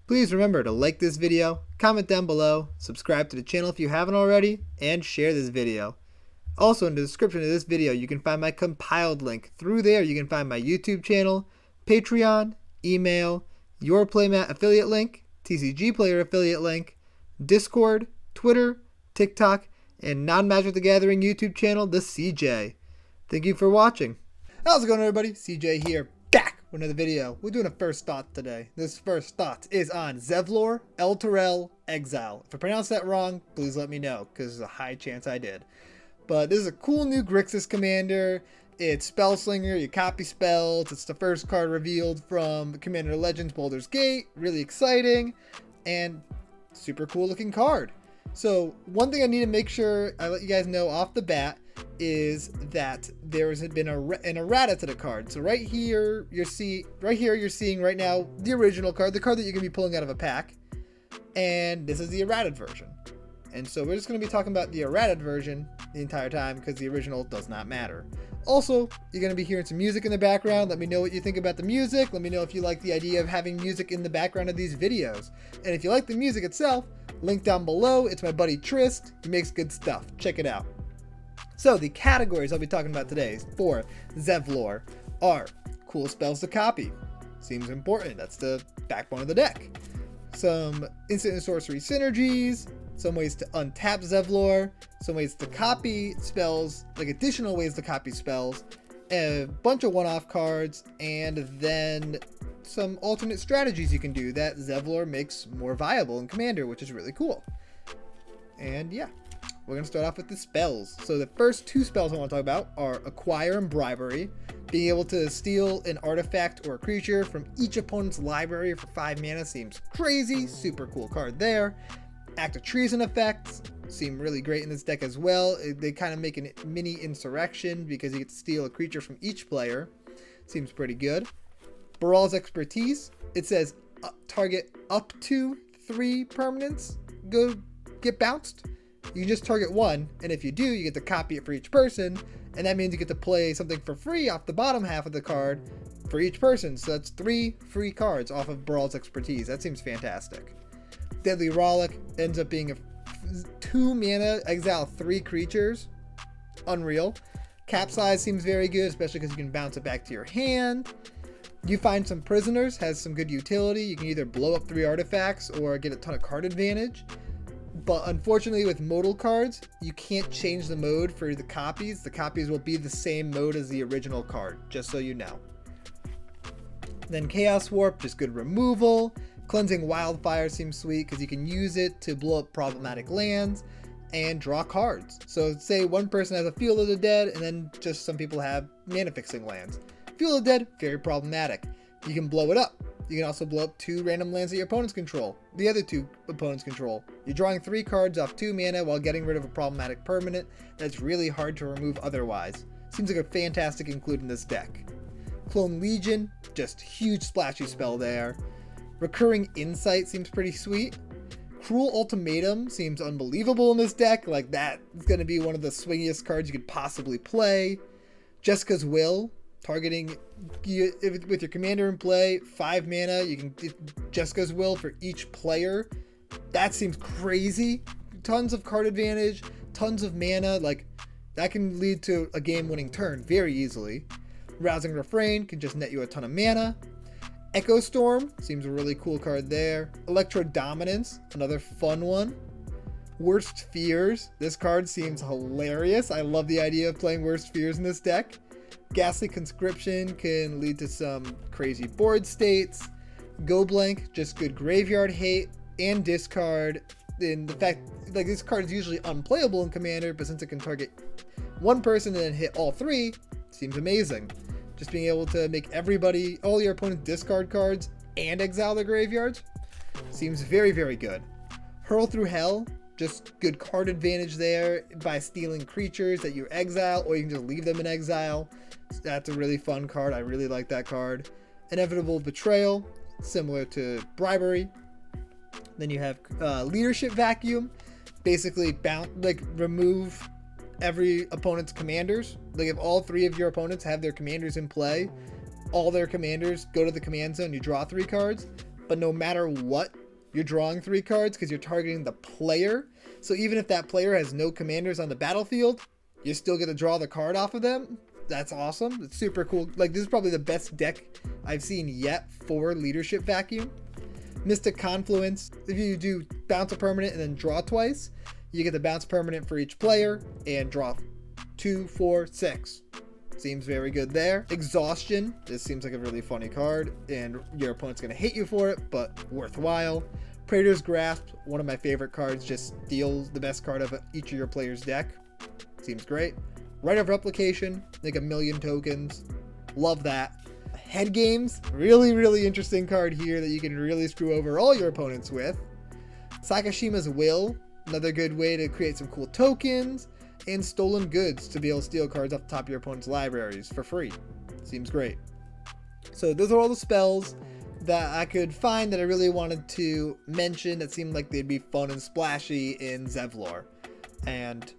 Please remember to like this video, comment down below, subscribe to the channel if you haven't already, and share this video. Also, in the description of this video, you can find my compiled link. Through there, you can find my YouTube channel, Patreon, email, Your Playmat affiliate link, TCG Player affiliate link, Discord, Twitter, TikTok, and Non-Magic the Gathering YouTube channel, the CJ. Thank you for watching. How's it going, everybody? CJ here, back with another video. We're doing a first thought today. This first thought is on Zevlor, Elturel Exile. If I pronounced that wrong, please let me know, because there's a high chance I did. But this is a cool new Grixis commander. It's Spellslinger, you copy spells. It's the first card revealed from Commander Legends Baldur's Gate. Really exciting and super cool looking card. So one thing I need to make sure I let you guys know off the bat is that there has been an errata to the card. So right here you're seeing right now the original card, the card that you're gonna be pulling out of a pack, and this is the errata version. And so we're just going to be talking about the errata version the entire time because the original does not matter. Also, you're going to be hearing some music in the background. Let me know what you think about the music. Let me know if you like the idea of having music in the background of these videos. And if you like the music itself, link down below. It's my buddy Trist. He makes good stuff. Check it out. So the categories I'll be talking about today for Zevlor are cool spells to copy. Seems important. That's the backbone of the deck. Some instant and sorcery synergies. Some ways to untap Zevlor, some ways to copy spells, like additional ways to copy spells, a bunch of one-off cards, and then some alternate strategies you can do that Zevlor makes more viable in Commander, which is really cool. And yeah, we're going to start off with the spells. So the first two spells I want to talk about are Acquire and Bribery. Being able to steal an artifact or a creature from each opponent's library for 5 mana seems crazy. Super cool card there. Act of Treason effects seem really great in this deck as well. They kind of make a mini insurrection because you get to steal a creature from each player. Seems pretty good. Baral's Expertise. It says target up to 3 permanents get bounced. You can just target 1, and if you do, you get to copy it for each person, and that means you get to play something for free off the bottom half of the card for each person. So that's 3 free cards off of Baral's Expertise. That seems fantastic. Deadly Relic ends up being a 2 mana, exile 3 creatures. Unreal. Capsize seems very good, especially because you can bounce it back to your hand. You Find Some Prisoners has some good utility. You can either blow up 3 artifacts or get a ton of card advantage. But unfortunately with modal cards, you can't change the mode for the copies. The copies will be the same mode as the original card, just so you know. Then Chaos Warp, just good removal. Cleansing Wildfire seems sweet because you can use it to blow up problematic lands and draw cards. So say one person has a Field of the Dead and then just some people have mana fixing lands. Field of the Dead, very problematic. You can blow it up. You can also blow up 2 random lands that your opponents control. The other 2 opponents control. You're drawing 3 cards off 2 mana while getting rid of a problematic permanent that's really hard to remove otherwise. Seems like a fantastic include in this deck. Clone Legion, just huge splashy spell there. Recurring Insight seems pretty sweet. Cruel Ultimatum seems unbelievable in this deck. Like, that is going to be one of the swingiest cards you could possibly play. Jessica's Will, targeting with your commander in play, 5 mana, you can get Jessica's Will for each player. That seems crazy. Tons of card advantage, tons of mana. Like, that can lead to a game-winning turn very easily. Rousing Refrain can just net you a ton of mana. Echo Storm seems a really cool card there. Electro Dominance, another fun one. Worst Fears, this card seems hilarious. I love the idea of playing Worst Fears in this deck. Ghastly Conscription can lead to some crazy board states. Go Blank, just good graveyard hate and discard. And the fact, like, this card is usually unplayable in Commander, but since it can target 1 person and then hit all 3, seems amazing. Just being able to make all your opponents discard cards and exile their graveyards seems very, very good. Hurl Through Hell, just good card advantage there by stealing creatures that you exile, or you can just leave them in exile. That's a really fun card. I really like that card. Inevitable Betrayal, similar to Bribery. Then you have Leadership Vacuum, basically remove every opponent's commanders. Like, if all 3 of your opponents have their commanders in play, all their commanders go to the command zone, you draw 3 cards. But no matter what you're drawing 3 cards because you're targeting the player. So even if that player has no commanders on the battlefield, you still get to draw the card off of them. That's awesome. It's super cool. Like, this is probably the best deck I've seen yet for Leadership Vacuum. Mystic Confluence. If you do bounce a permanent and then draw twice, you get the bounce permanent for each player and draw 2, 4, 6. Seems very good there. Exhaustion. This seems like a really funny card, and your opponent's going to hate you for it, but worthwhile. Praetor's Grasp, one of my favorite cards, just steals the best card of each of your player's deck. Seems great. Rite of Replication, like 1,000,000 tokens. Love that. Head Games, really interesting card here that you can really screw over all your opponents with. Sakashima's Will, another good way to create some cool tokens. And Stolen Goods, to be able to steal cards off the top of your opponent's libraries for free. Seems great. So those are all the spells that I could find that I really wanted to mention that seemed like they'd be fun and splashy in Zevlor. And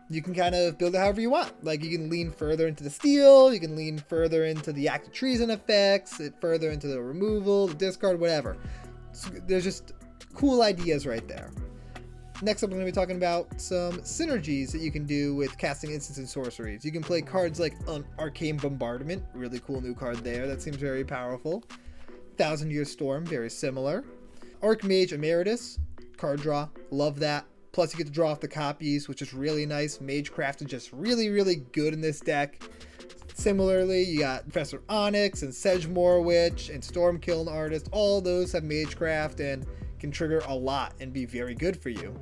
you can kind of build it however you want. Like, you can lean further into the steal, you can lean further into the active treason effects, further into the removal, the discard, whatever. So there's just cool ideas right there. Next up, I'm going to be talking about some synergies that you can do with casting instants and sorceries. You can play cards like Arcane Bombardment, really cool new card there, that seems very powerful. Thousand Year Storm, very similar. Archmage Emeritus, card draw, love that. Plus you get to draw off the copies, which is really nice. Magecraft is just really good in this deck. Similarly, you got Professor Onyx and Sedgemoor Witch and Stormkiln Artist. All those have Magecraft and can trigger a lot and be very good for you.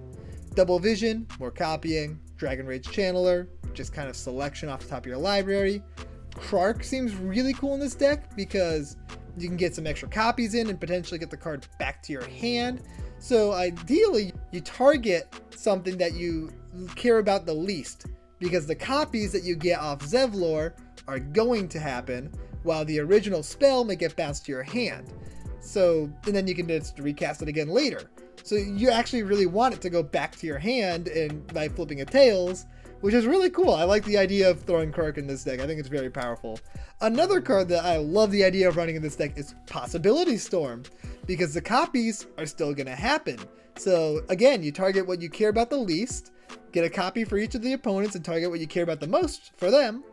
Double Vision, more copying. Dragon Rage Channeler, just kind of selection off the top of your library. Krark seems really cool in this deck because you can get some extra copies in and potentially get the card back to your hand. So ideally, you target something that you care about the least, because the copies that you get off Zevlor are going to happen, while the original spell may get bounced to your hand. So, and then you can just recast it again later. So you actually really want it to go back to your hand and by flipping a tails, which is really cool. I like the idea of throwing Krark in this deck. I think it's very powerful. Another card that I love the idea of running in this deck is Possibility Storm, because the copies are still going to happen. So again, you target what you care about the least, get a copy for each of the opponents, and target what you care about the most for them.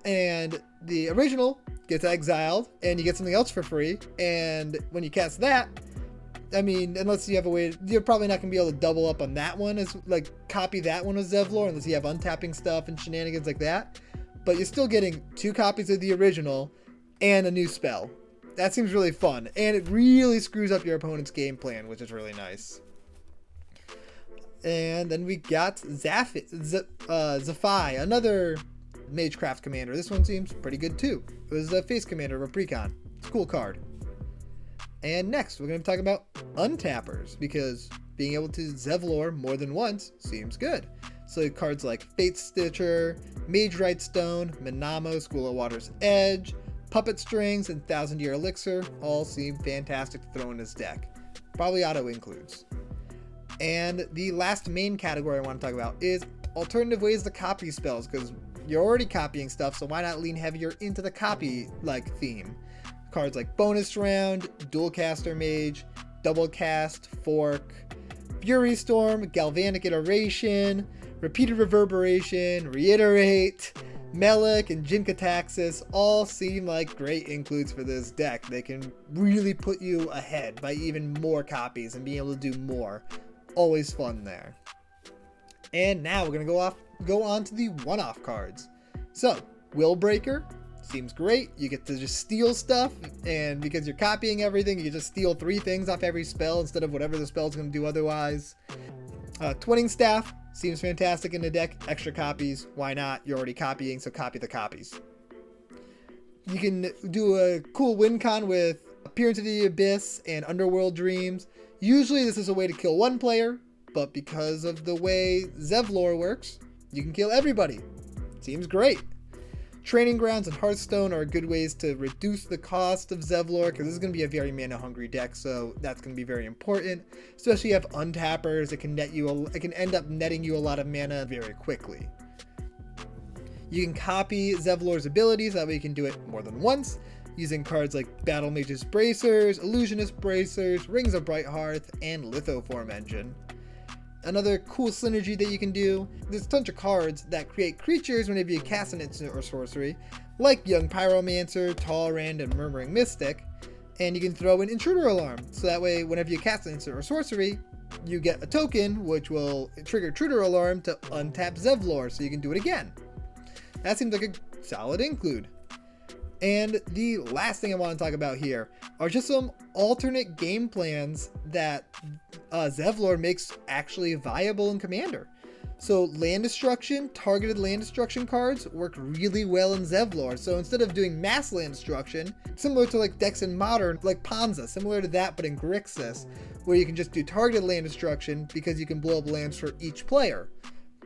And the original gets exiled, and you get something else for free. And when you cast that, I mean, unless you have a way, you're probably not going to be able to double up on that one, as like copy that one with Zevlor, unless you have untapping stuff and shenanigans like that. But you're still getting 2 copies of the original and a new spell. That seems really fun, and it really screws up your opponent's game plan, which is really nice. And then we got Zephi, another Magecraft commander. This one seems pretty good too. It was the face commander of a precon. It's a cool card. And next, we're going to be talking about untappers, because being able to Zevlor more than once seems good. So cards like Fate Stitcher, Mage Right Stone, Minamo, School of Water's Edge, Puppet Strings, and 1,000 Year Elixir all seem fantastic to throw in this deck. Probably auto includes. And the last main category I want to talk about is alternative ways to copy spells, because you're already copying stuff, so why not lean heavier into the copy-like theme? Cards like Bonus Round, Dual Caster Mage, Double Cast, Fork, Fury Storm, Galvanic Iteration, Repeated Reverberation, Reiterate, Melik, and Jin-Kataxis all seem like great includes for this deck. They can really put you ahead by even more copies and being able to do more. Always fun there. And now we're going to go on to the one-off cards. So, Willbreaker seems great. You get to just steal stuff, and because you're copying everything, you can just steal 3 things off every spell instead of whatever the spell's going to do otherwise. Twinning Staff seems fantastic in the deck. Extra copies, why not? You're already copying, so copy the copies. You can do a cool win con with Appearance of the Abyss and Underworld Dreams. Usually this is a way to kill one player, but because of the way Zevlor works, you can kill everybody. Seems great. Training Grounds and Hearthstone are good ways to reduce the cost of Zevlor, because this is going to be a very mana-hungry deck, so that's going to be very important. Especially if you have untappers, it can end up netting you a lot of mana very quickly. You can copy Zevlor's abilities, that way you can do it more than once. using cards like Battle Mage's Bracers, Illusionist Bracers, Rings of Brighthearth, and Lithoform Engine. Another cool synergy that you can do, there's a bunch of cards that create creatures whenever you cast an instant or sorcery, like Young Pyromancer, Talrand, and Murmuring Mystic, and you can throw an Intruder Alarm, so that way whenever you cast an instant or sorcery, you get a token which will trigger Intruder Alarm to untap Zevlor, so you can do it again. That seems like a solid include. And the last thing I want to talk about here are just some alternate game plans that Zevlor makes actually viable in Commander. So land destruction, targeted land destruction cards work really well in Zevlor. So instead of doing mass land destruction, similar to like decks in Modern, like Panza, similar to that but in Grixis, where you can just do targeted land destruction because you can blow up lands for each player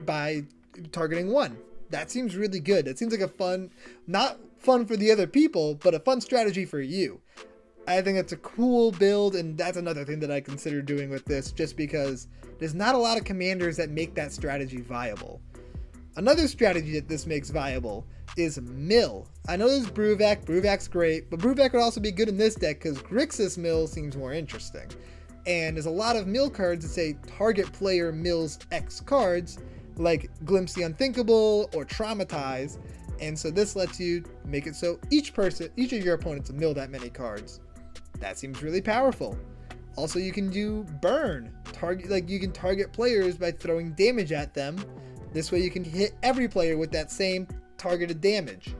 by targeting one. That seems really good. It seems like a fun, not fun for the other people, but a fun strategy for you. I think it's a cool build, and that's another thing that I consider doing with this, just because there's not a lot of commanders that make that strategy viable. Another strategy that this makes viable is Mill. I know there's Brewvac, Brewvac's great, but Brewvac would also be good in this deck because Grixis Mill seems more interesting. And there's a lot of Mill cards that say target player mills X cards, like Glimpse the Unthinkable or Traumatize, and so this lets you make it so each of your opponents will mill that many cards. That seems really powerful. Also, you can do Burn. You can target players by throwing damage at them. This way you can hit every player with that same targeted damage.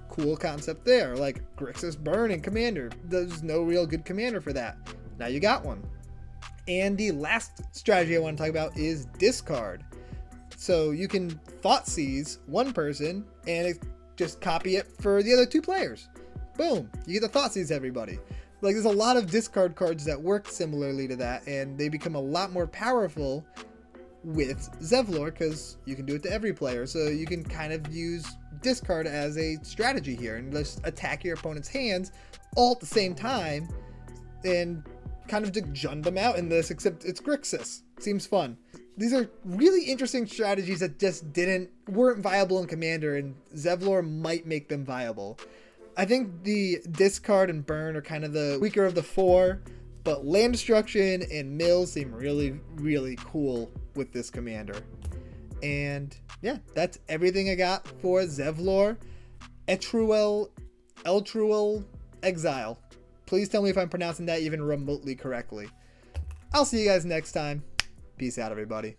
Cool concept there, like Grixis Burn in Commander. There's no real good commander for that. Now you got one. And the last strategy I want to talk about is Discard. So you can Thoughtseize one person and just copy it for the other two players. Boom, you get to Thoughtseize everybody. Like, there's a lot of discard cards that work similarly to that, and they become a lot more powerful with Zevlor because you can do it to every player. So you can kind of use discard as a strategy here and just attack your opponent's hands all at the same time and kind of to jund them out in this, except it's Grixis. Seems fun. These are really interesting strategies that just weren't viable in Commander, and Zevlor might make them viable. I think the Discard and Burn are kind of the weaker of the four, but Land Destruction and Mill seem really, really cool with this Commander. And yeah, that's everything I got for Zevlor Elturel Exile. Please tell me if I'm pronouncing that even remotely correctly. I'll see you guys next time. Peace out, everybody.